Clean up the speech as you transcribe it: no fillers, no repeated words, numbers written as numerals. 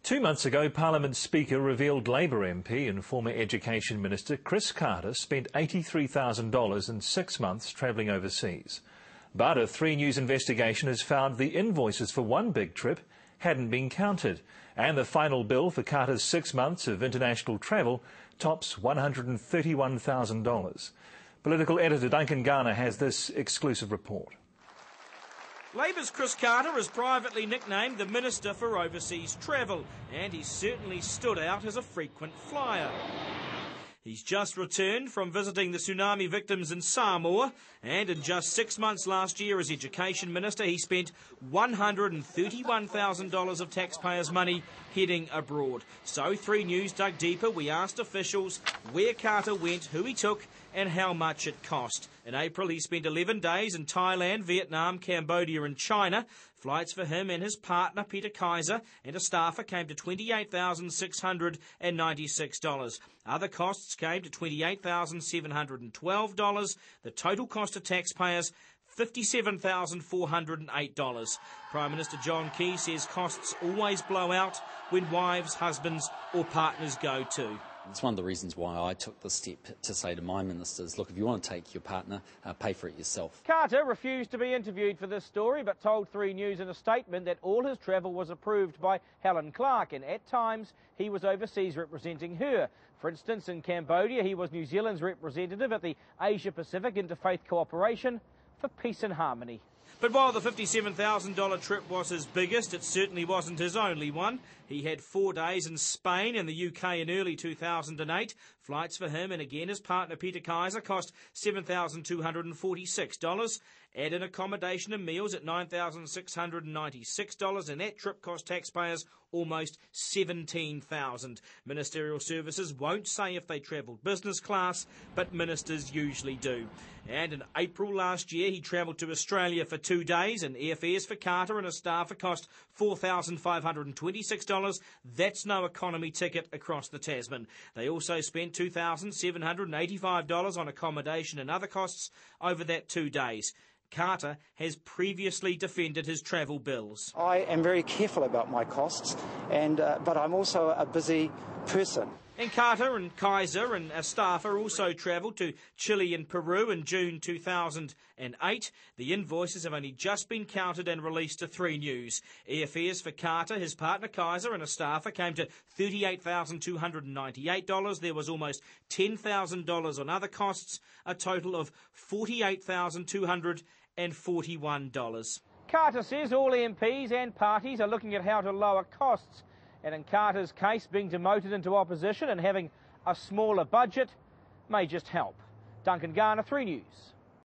2 months ago, Parliament Speaker revealed Labour MP and former Education Minister Chris Carter spent $83,000 in 6 months travelling overseas. But a 3 News investigation has found the invoices for one big trip hadn't been counted, and the final bill for Carter's 6 months of international travel tops $131,000. Political editor Duncan Garner has this exclusive report. Labour's Chris Carter is privately nicknamed the Minister for Overseas Travel, and he's certainly stood out as a frequent flyer. He's just returned from visiting the tsunami victims in Samoa, and in just 6 months last year as Education Minister, he spent $131,000 of taxpayers' money heading abroad. So 3 News dug deeper. We asked officials where Carter went, who he took, and how much it cost. In April, he spent 11 days in Thailand, Vietnam, Cambodia and China. Flights for him and his partner, Peter Kaiser, and a staffer came to $28,696. Other costs came to $28,712. The total cost to taxpayers, $57,408. Prime Minister John Key says costs always blow out when wives, husbands or partners go too. It's one of the reasons why I took the step to say to my ministers, look, if you want to take your partner, pay for it yourself. Carter refused to be interviewed for this story, but told 3 News in a statement that all his travel was approved by Helen Clark, and at times he was overseas representing her. For instance, in Cambodia, he was New Zealand's representative at the Asia-Pacific Interfaith Cooperation for Peace and Harmony. But while the $57,000 trip was his biggest, it certainly wasn't his only one. He had 4 days in Spain and the UK in early 2008. Flights for him and again his partner Peter Kaiser cost $7,246. Add in accommodation and meals at $9,696, and that trip cost taxpayers almost $17,000. Ministerial services won't say if they travelled business class, but ministers usually do. And in April last year, he travelled to Australia for 2 days, and airfares for Carter and a staffer cost $4,526. That's no economy ticket across the Tasman. They also spent $2,785 on accommodation and other costs over that 2 days. Carter has previously defended his travel bills. I am very careful about my costs, but I'm also a busy person. And Carter and Kaiser and a staffer also travelled to Chile and Peru in June 2008. The invoices have only just been counted and released to 3 News. Airfares for Carter, his partner Kaiser and a staffer came to $38,298. There was almost $10,000 on other costs, a total of $48,241. Carter says all MPs and parties are looking at how to lower costs. And in Carter's case, being demoted into opposition and having a smaller budget may just help. Duncan Garner, 3 News.